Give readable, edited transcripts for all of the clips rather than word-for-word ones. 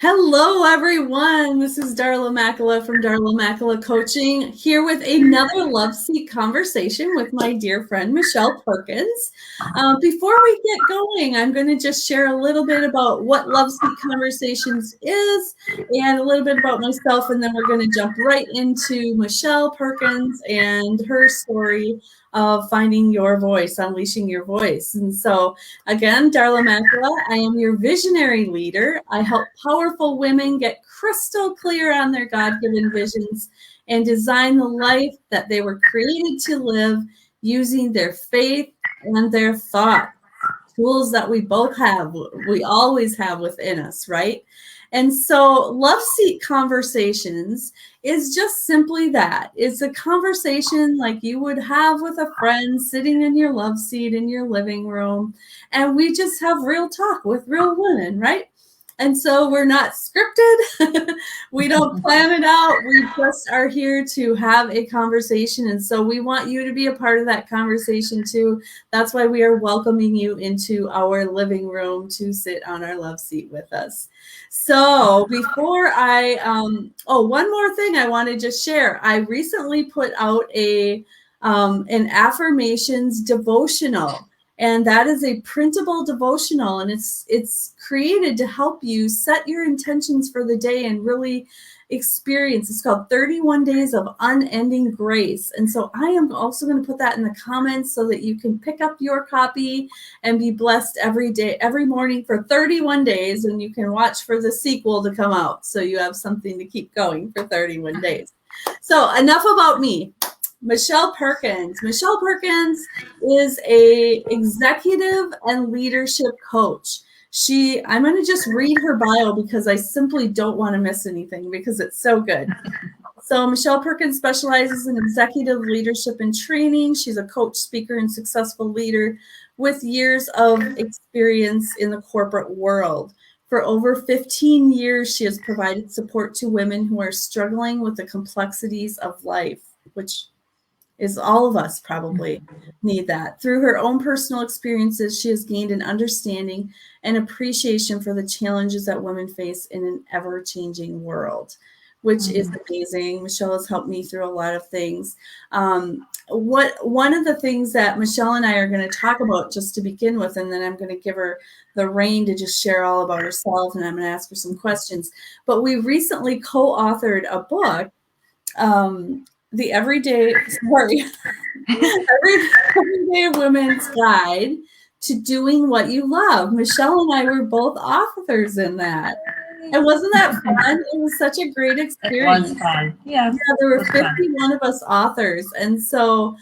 Hello, everyone. This is Darla Makala from Darla Makala Coaching, here with another Loveseat conversation with my dear friend, Michelle Perkins. Before we get going, I'm going to just share a little bit about what Loveseat Conversations is and a little bit about myself, and then we're going to jump right into Michelle Perkins and her story of finding your voice, unleashing your voice. And so, again, Darla Makala, I am your visionary leader. I help powerful women get crystal clear on their God-given visions and design the life that they were created to live using their faith and their thought. Tools that we both have, we always have within us, right? And so Loveseat Conversations is just simply that. It's a conversation like you would have with a friend sitting in your love seat in your living room. And we just have real talk with real women, right? And so we're not scripted. We don't plan it out. We just are here to have a conversation. And so we want you to be a part of that conversation too. That's why we are welcoming you into our living room to sit on our love seat with us. So before one more thing I want to just share. I recently put out an affirmations devotional. And that is a printable devotional, and it's created to help you set your intentions for the day and really experience. It's called 31 Days of Unending Grace. And so I am also going to put that in the comments so that you can pick up your copy and be blessed every day, every morning for 31 days, and you can watch for the sequel to come out. So you have something to keep going for 31 days. So enough about me. Michelle Perkins. Michelle Perkins is a executive and leadership coach. I'm going to just read her bio because I simply don't want to miss anything because it's so good. So Michelle Perkins specializes in executive leadership and training. She's a coach, speaker, and successful leader with years of experience in the corporate world. For over 15 years, she has provided support to women who are struggling with the complexities of life, which is all of us probably need that. Through her own personal experiences, she has gained an understanding and appreciation for the challenges that women face in an ever-changing world, which is amazing. Michelle has helped me through a lot of things. One of the things that Michelle and I are going to talk about just to begin with, and then I'm going to give her the rein to just share all about herself, and I'm going to ask her some questions. But we recently co-authored a book, the Everyday Women's Guide to Doing What You Love. Michelle and I were both authors in that. And wasn't that fun? It was such a great experience. It was fun. Yeah, there were 51 of us authors. And so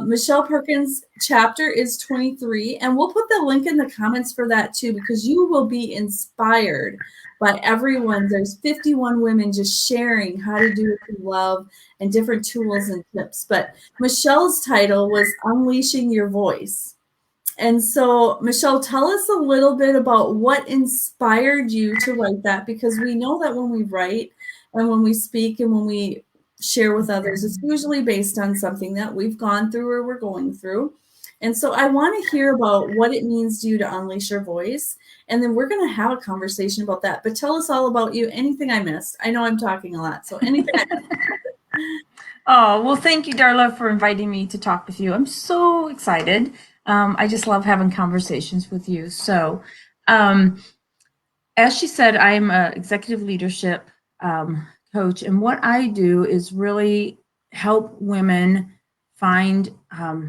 Michelle Perkins' chapter is 23. And we'll put the link in the comments for that too, because you will be inspired by everyone. There's 51 women just sharing how to do what you love and different tools and tips. But Michelle's title was Unleashing Your Voice. And so, Michelle, tell us a little bit about what inspired you to write that, because we know that when we write and when we speak and when we share with others, it's usually based on something that we've gone through or we're going through. And so I want to hear about what it means to you to unleash your voice. And then we're going to have a conversation about that. But tell us all about you. Anything I missed. I know I'm talking a lot. So anything I missed. Oh, well, thank you, Darla, for inviting me to talk with you. I'm so excited. I just love having conversations with you. So as she said, I'm an executive leadership coach. And what I do is really help women find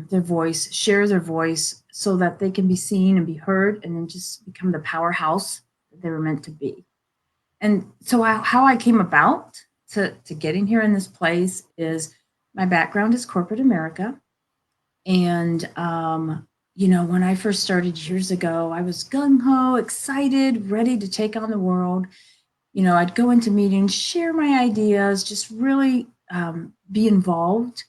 their voice, share their voice so that they can be seen and be heard and then just become the powerhouse that they were meant to be. And so how I came about to getting here in this place is my background is corporate America. And, when I first started years ago, I was gung-ho, excited, ready to take on the world. I'd go into meetings, share my ideas, just really be involved.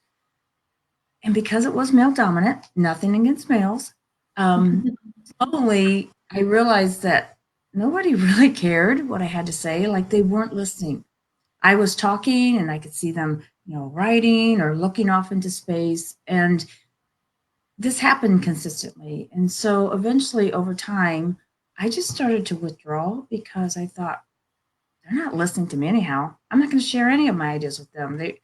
And because it was male dominant, nothing against males, slowly I realized that nobody really cared what I had to say. Like they weren't listening. I was talking and I could see them, writing or looking off into space. And this happened consistently. And so eventually over time, I just started to withdraw because I thought, they're not listening to me anyhow. I'm not going to share any of my ideas with them. They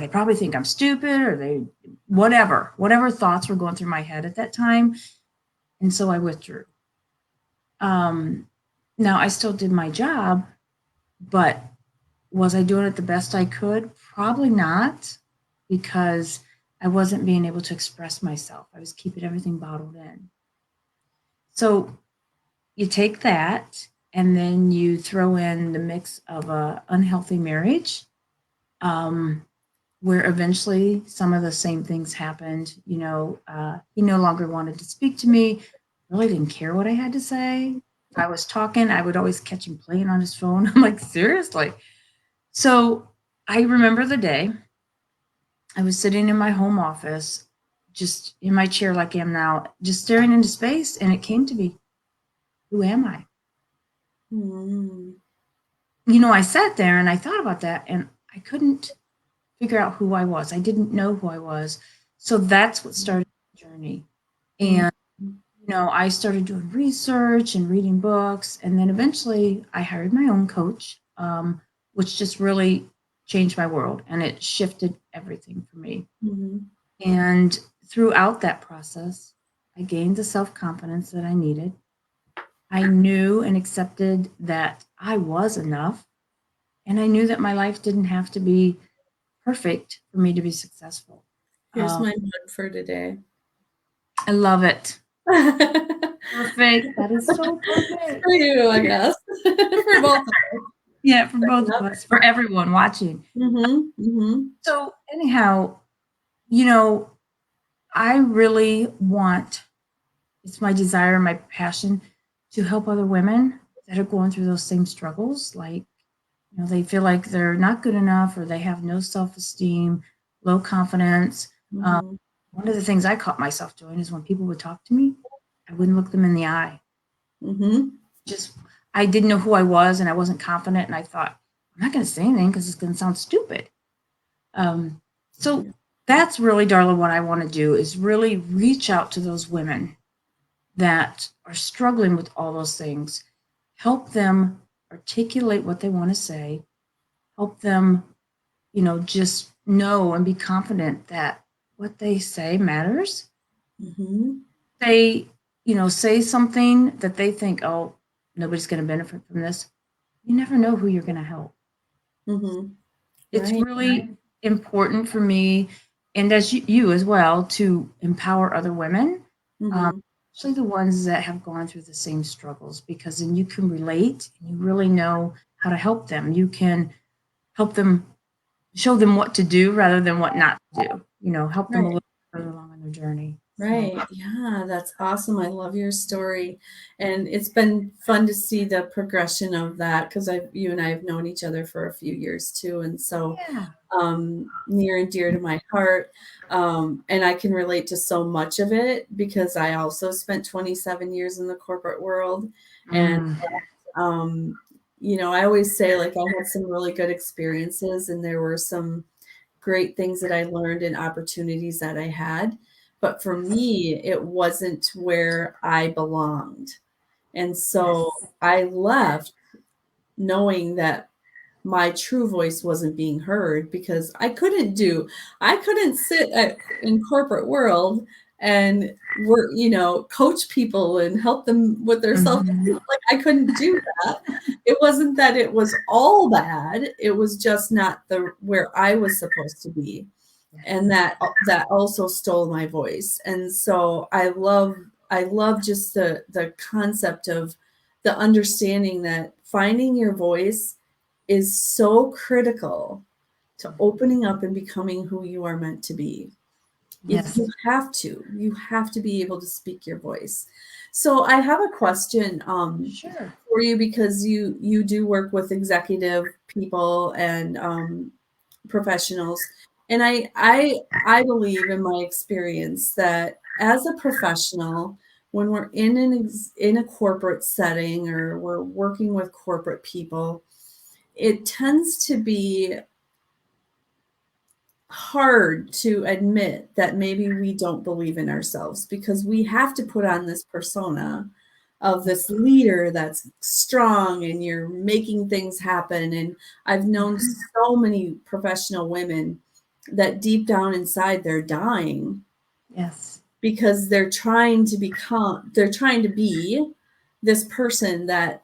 probably think I'm stupid, or whatever thoughts were going through my head at that time. And so I withdrew. Now I still did my job, but was I doing it the best I could? Probably not, because I wasn't being able to express myself. I was keeping everything bottled in. So you take that, and then you throw in the mix of a unhealthy marriage, where eventually some of the same things happened. He no longer wanted to speak to me, really didn't care what I had to say. If I was talking, I would always catch him playing on his phone. I'm like, seriously? So I remember the day I was sitting in my home office, just in my chair like I am now, just staring into space, and it came to me, who am I? Mm-hmm. I sat there and I thought about that, and I couldn't figure out who I was. I didn't know who I was. So that's what started the journey. And, I started doing research and reading books. And then eventually I hired my own coach, which just really changed my world, and it shifted everything for me. Mm-hmm. And throughout that process, I gained the self-confidence that I needed. I knew and accepted that I was enough. And I knew that my life didn't have to be perfect for me to be successful. Here's my mug for today. I love it. Perfect. That is so perfect. For you, I guess. For both of us. Yeah, for both of us, for everyone watching. Mm-hmm. Mm-hmm. So anyhow, I really want, it's my desire, my passion to help other women that are going through those same struggles. Like, they feel like they're not good enough, or they have no self-esteem, low confidence. Mm-hmm. One of the things I caught myself doing is when people would talk to me, I wouldn't look them in the eye. Mm-hmm. I didn't know who I was, and I wasn't confident, and I thought, I'm not going to say anything because it's going to sound stupid. So that's really, Darla, what I want to do is really reach out to those women that are struggling with all those things, help them articulate what they want to say, help them, just know and be confident that what they say matters. Mm-hmm. They, say something that they think, oh, nobody's going to benefit from this. You never know who you're going to help. Mm-hmm. It's Right. really important for me, and as you as well, to empower other women, Mm-hmm. especially the ones that have gone through the same struggles, because then you can relate and you really know how to help them. You can help them, show them what to do rather than what not to do, help them a Right. little further along in their journey. Right. Yeah, that's awesome. I love your story. And it's been fun to see the progression of that, because you and I have known each other for a few years too. And so Yeah. near and dear to my heart. And I can relate to so much of it because I also spent 27 years in the corporate world. And, I always say, like, I had some really good experiences, and there were some great things that I learned and opportunities that I had. But for me, it wasn't where I belonged. And so I left knowing that my true voice wasn't being heard, because I couldn't sit in corporate world and work, coach people and help them with their self. Like, I couldn't do that. It wasn't that it was all bad. It was just not where I was supposed to be. And that also stole my voice. And so I love just the concept of the understanding that finding your voice is so critical to opening up and becoming who you are meant to be. Yes. You have to be able to speak your voice. So I have a question Sure. for you, because you do work with executive people and professionals. And I believe, in my experience, that as a professional, when we're in a corporate setting, or we're working with corporate people, it tends to be hard to admit that maybe we don't believe in ourselves, because we have to put on this persona of this leader that's strong and you're making things happen. And I've known so many professional women that deep down inside they're dying Yes. because they're trying to be this person that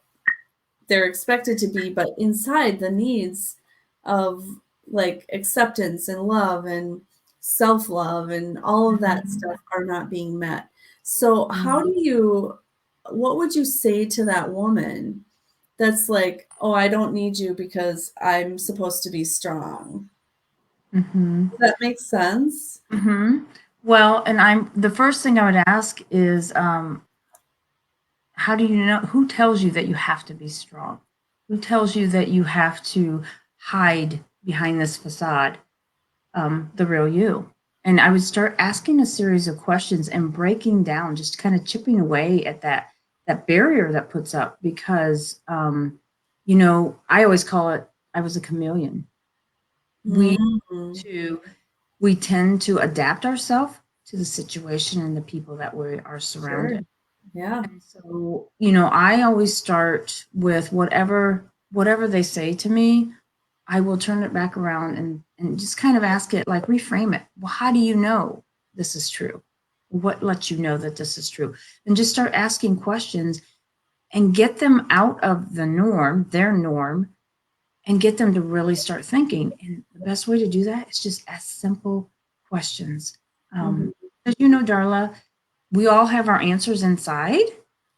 they're expected to be, but inside the needs of like acceptance and love and self-love and all of that stuff are not being met. So what would you say to that woman that's like, oh, I don't need you because I'm supposed to be strong? Mm-hmm. Does that make sense? Mm-hmm. Well, and the first thing I would ask is, how do you know? Who tells you that you have to be strong? Who tells you that you have to hide behind this facade, the real you? And I would start asking a series of questions and breaking down, just kind of chipping away at that barrier that puts up. Because, I always call it, I was a chameleon. We Mhm. to we tend to adapt ourselves to the situation and the people that we are Sure. surrounded. Yeah. And so, I always start with whatever they say to me, I will turn it back around and just kind of ask it, like reframe it. Well, how do you know this is true? What lets you know that this is true? And just start asking questions and get them out of their norm, and get them to really start thinking. And the best way to do that is just ask simple questions. Mhm. As Darla, we all have our answers inside.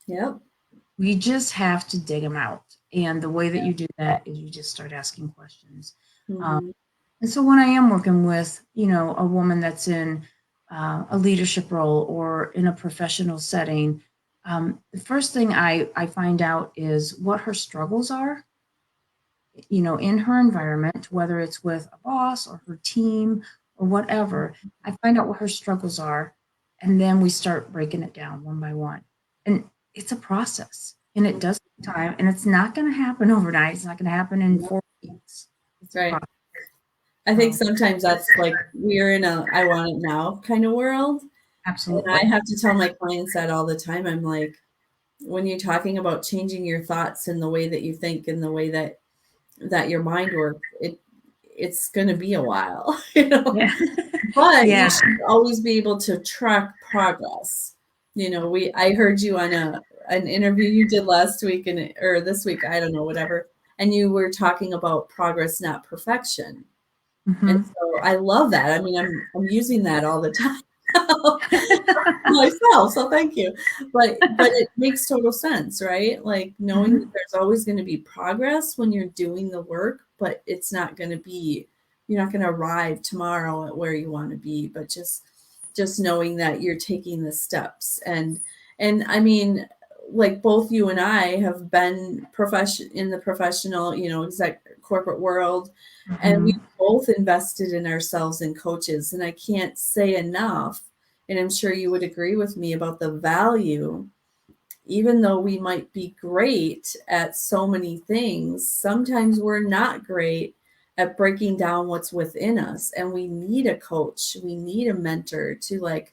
Yep. We just have to dig them out. And the way that you do that is you just start asking questions. Um, Mhm. and so when I am working with, a woman that's in a leadership role or in a professional setting, the first thing I find out is what her struggles are, in her environment, whether it's with a boss or her team or whatever. I find out what her struggles are, and then we start breaking it down one by one. And it's a process, and it does take time, and it's not going to happen overnight. It's not going to happen in Yep. 4 weeks. It's a Right. process. I think Um, sometimes that's like we're in a I want it now kind of world. And I absolutely. have to tell my clients that all the time. I'm like, when you're talking about changing your thoughts and the way that you think and the way that your mind works, it's going to be a while, Yeah. But you Yeah. should always be able to track progress. I heard you on an interview you did last week or this week, I don't know, whatever, and you were talking about progress, not perfection. And Hmm. so I love that. I mean, I'm using that all the time myself, so thank you. But it makes total sense, right? Like knowing that Hmm. there's always going to be progress when you're doing the work, but you're not going to arrive tomorrow at where you want to be, but just knowing that you're taking the steps. And I mean, like both you and I have been in the professional, exec corporate world, and we Hmm. both invested in ourselves and coaches. And I can't say enough, and I'm sure you would agree with me about the value. Even though we might be great at so many things, sometimes we're not great at breaking down what's within us. And we need a coach, we need a mentor to like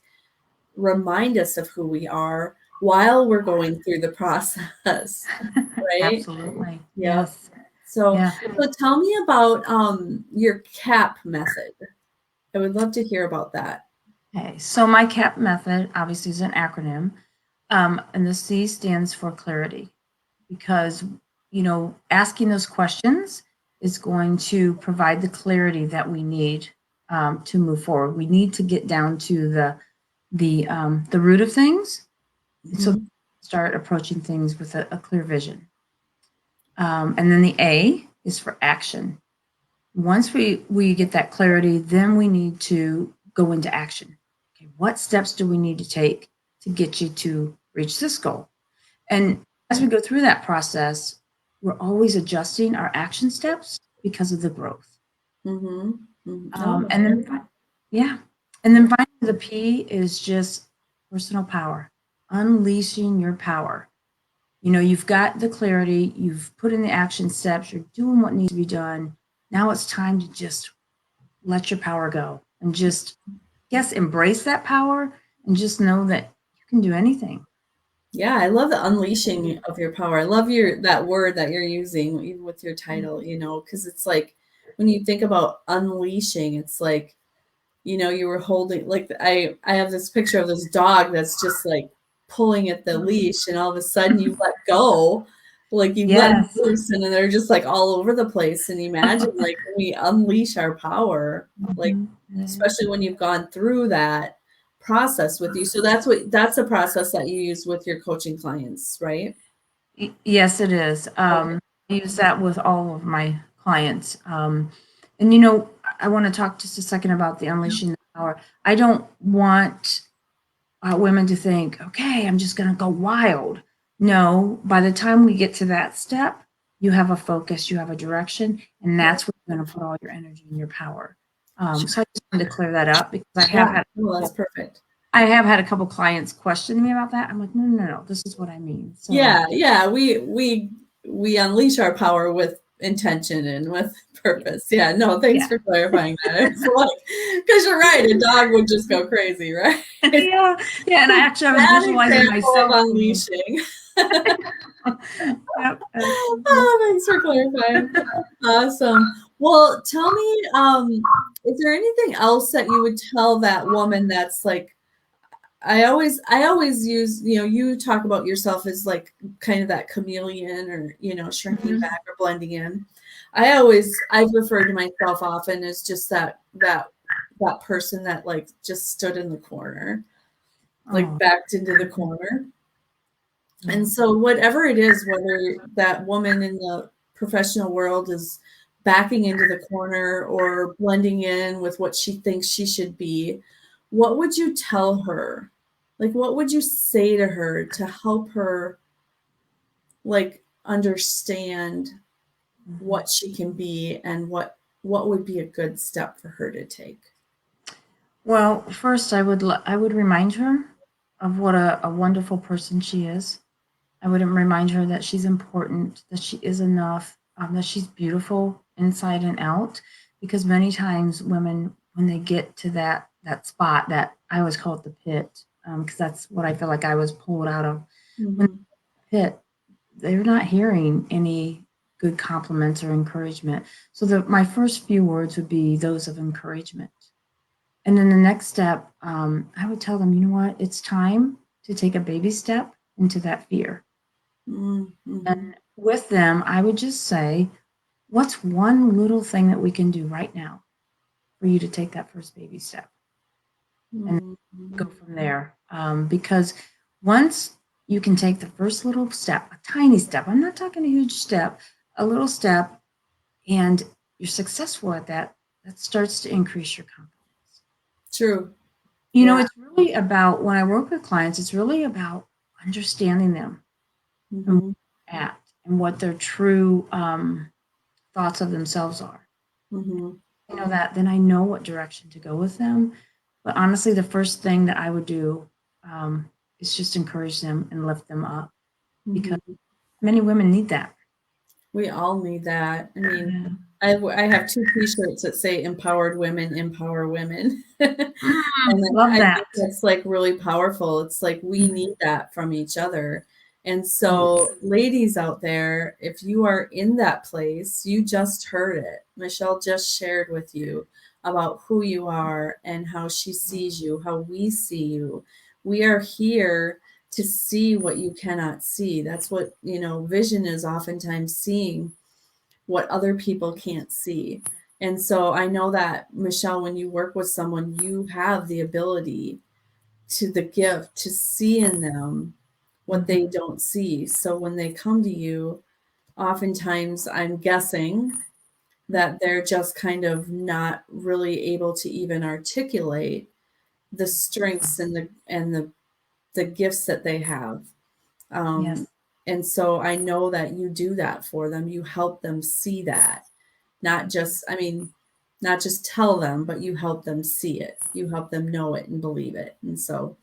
remind us of who we are while we're going through the process, right? Absolutely. Yep. Yes. So, Yeah. so tell me about your CAP method. I would love to hear about that. Okay. So my CAP method obviously is an acronym. And the C stands for clarity, because, asking those questions is going to provide the clarity that we need, to move forward. We need to get down to the root of things, and so Mhm. start approaching things with a clear vision. And then the A is for action. Once we get that clarity, then we need to go into action. Okay, what steps do we need to take to get you to reach this goal? And as we go through that process, we're always adjusting our action steps because of the growth. Mhm. Mhm. No, And then, yeah. And then finally, the P is just personal power, unleashing your power. You've got the clarity, you've put in the action steps, you're doing what needs to be done. Now it's time to just let your power go and just, yes, embrace that power and just know that you can do anything. Yeah, I love the unleashing of your power. I love that word that you're using even with your title, because it's like when you think about unleashing, it's like, you were holding like I have this picture of this dog that's just like pulling at the leash, and all of a sudden you let go, like you let them Yes. loose, and then they're just like all over the place. And imagine like when we unleash our power, like Yeah. especially when you've gone through that process with you. So that's a process that you use with your coaching clients, right? Yes, it is. Okay. I use that with all of my clients. And I want to talk just a second about the unleashing the power. I don't want women to think, okay, I'm just going to go wild. No, by the time we get to that step, you have a focus, you have a direction, and that's where you're going to put all your energy and your power. So I just wanted to clear that up because Yeah, well, that's perfect. I have had a couple clients question me about that. I'm like, no, no, no, this is what I mean. So Yeah, we unleash our power with intention and with purpose. Yeah, no, thanks yeah, for clarifying that. It's like, because you're right, a dog would just go crazy, right? yeah, yeah. And I was Bad visualizing example of myself. unleashing. Yep, absolutely. Oh, thanks for clarifying. Awesome. Well, tell me, is there anything else that you would tell that woman that's like, I always use, you talk about yourself as like kind of that chameleon or, shrinking Mhm. back or blending in. I've referred to myself often as just that person that like just stood in the corner, like Oh, backed into the corner. yeah. And so whatever it is, whether that woman in the professional world is backing into the corner or blending in with what she thinks she should be, what would you tell her? Like what would you say to her to help her like understand Mhm. what she can be and what would be a good step for her to take? Well, first, I would remind her of what a wonderful person she is. I would remind her that she's important, that she is enough, that she's beautiful inside and out. Because many times women, when they get to that spot, that I always call it the pit, because that's what I feel like I was pulled out of. When Mhm. the pit, they're not hearing any good compliments or encouragement. So my first few words would be those of encouragement. And then the next step, I would tell them, you know what, it's time to take a baby step into that fear. Mm, And mhm. with them, I would just say, what's one little thing that we can do right now for you to take that first baby step and Mm, go mhm. from there? Because once you can take the first little step, a tiny step, I'm not talking a huge step, a little step, and you're successful at that, that starts to increase your confidence. True. Yeah. It's really about when I work with clients, it's really about understanding them and Mhm. where they're at and what their true thoughts of themselves are. Mhm. I know that, then I know what direction to go with them. But honestly, the first thing that I would do is just encourage them and lift them up because Mhm. many women need that. We all need that. I mean, Yeah. I have 2 T-shirts that say "Empowered Women Empower Women." And then Love I that. think that's, like, really powerful. It's like we Mhm. need that from each other. And Yes. so, ladies out there, if you are in that place, you just heard it. Michelle just shared with you about who you are and how she sees you, how we see you. We are here to see what you cannot see. That's what, vision is oftentimes seeing what other people can't see. And so I know that, Michelle, when you work with someone, you have the ability to the gift to see in them what Mhm. they don't see. So when they come to you, oftentimes I'm guessing that they're just kind of not really able to even articulate the strengths and the gifts that they have. Yes. Um, and so I know that you do that for them. You help them see that. Not just, I mean, not just tell them, but you help them see it. You help them know it and believe it. And so,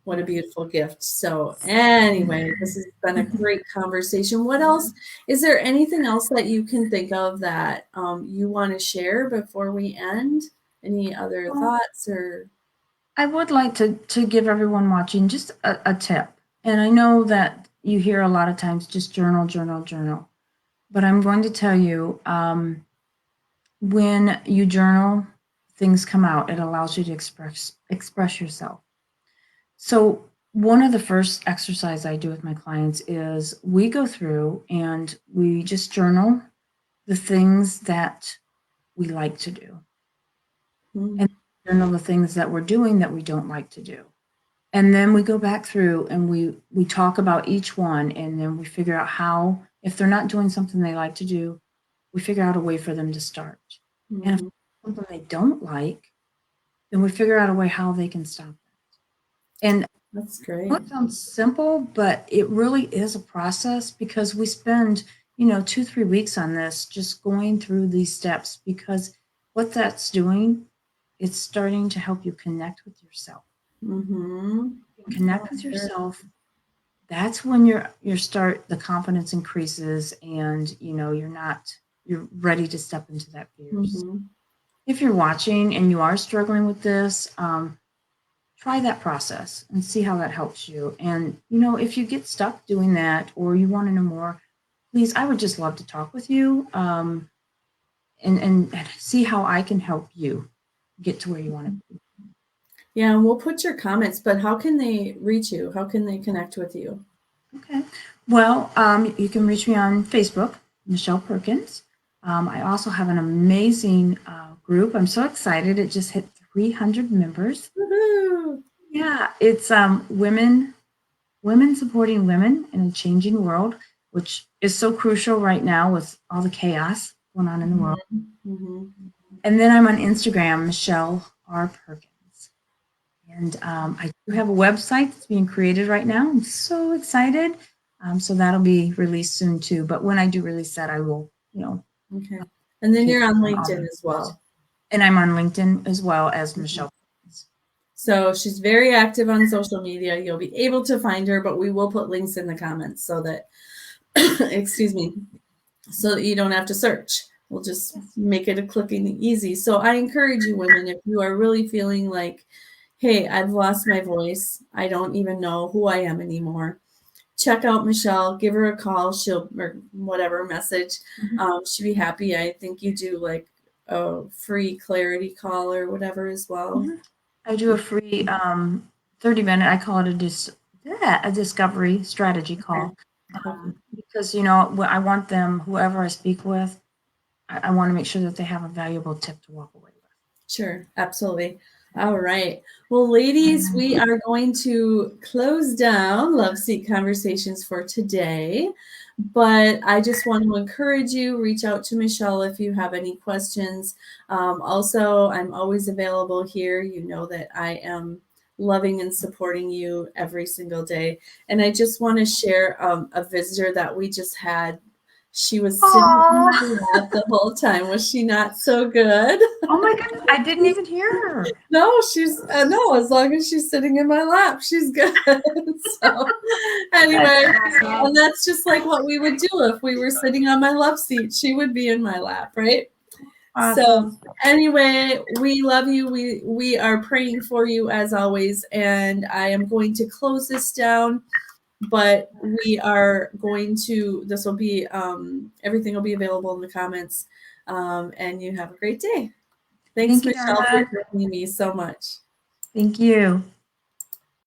what a Yes. beautiful gift. So, anyway, this has been a great conversation. What else? Is there anything else that you can think of that you want to share before we end? Any other Well, thoughts or? I would like to give everyone watching just a tip. And I know that you hear a lot of times just journal, journal, journal. But I'm going to tell you, when you journal, things come out. It allows you to express yourself. So one of the first exercise I do with my clients is we go through and we just journal the things that we like to do, and journal the things that we're doing that we don't like to do. And then we go back through and we talk about each one, and then we figure out how, if they're not doing something they like to do, we figure out a way for them to start. And if it's something they don't like, then we figure out a way how they can stop it. And That's great. it sounds simple, but it really is a process, because we spend, 2-3 weeks on this, just going through these steps, because what that's doing, it's starting to help you connect with yourself. Connect with yourself. That's when the confidence increases, and you're ready to step into that fear. If you're watching and you are struggling with this, try that process and see how that helps you. And if you get stuck doing that, or you want to know more, please, I would just love to talk with you, and see how I can help you get to where you want to be. Yeah, and we'll put your comments, but how can they reach you? How can they connect with you? Okay. Well, you can reach me on Facebook, Michelle Perkins. I also have an amazing group. I'm so excited. It just hit 300 members. Woohoo! Yeah, it's women supporting women in a changing world, which is so crucial right now with all the chaos going on in the world. And then I'm on Instagram, Michelle R. Perkins. And I do have a website that's being created right now. I'm so excited. So that'll be released soon too. But when I do release that, I will, Okay. And then you're on LinkedIn as well. And I'm on LinkedIn as well as Michelle Perkins. So she's very active on social media. You'll be able to find her, but we will put links in the comments so that, excuse me, so that you don't have to search. We'll just make it a clicking easy. So I encourage you, women, if you are really feeling like, hey, I've lost my voice, I don't even know who I am anymore, check out Michelle, give her a call, or whatever message. She'd be happy. I think you do like a free clarity call or whatever as well. I do a free 30-minute, I call it a discovery strategy call. Because, I want them, whoever I speak with, I want to make sure that they have a valuable tip to walk away with. Sure, absolutely. All right. Well, ladies, we are going to close down Loveseat Conversations for today. But I just want to encourage you, reach out to Michelle if you have any questions. Also, I'm always available here. You know that I am loving and supporting you every single day. And I just want to share a visitor that we just had. She was sitting in my lap the whole time. Was she not so good? Oh my goodness, I didn't even hear her. No, she's no, as long as she's sitting in my lap, she's good. So anyway, and that's just like what we would do if we were sitting on my love seat. She would be in my lap, right? So anyway, we love you. We are praying for you as always, and I am going to close this down. But we are going to, this will be, everything will be available in the comments. And you have a great day. Thanks, Michelle, for joining me so much. Thank you.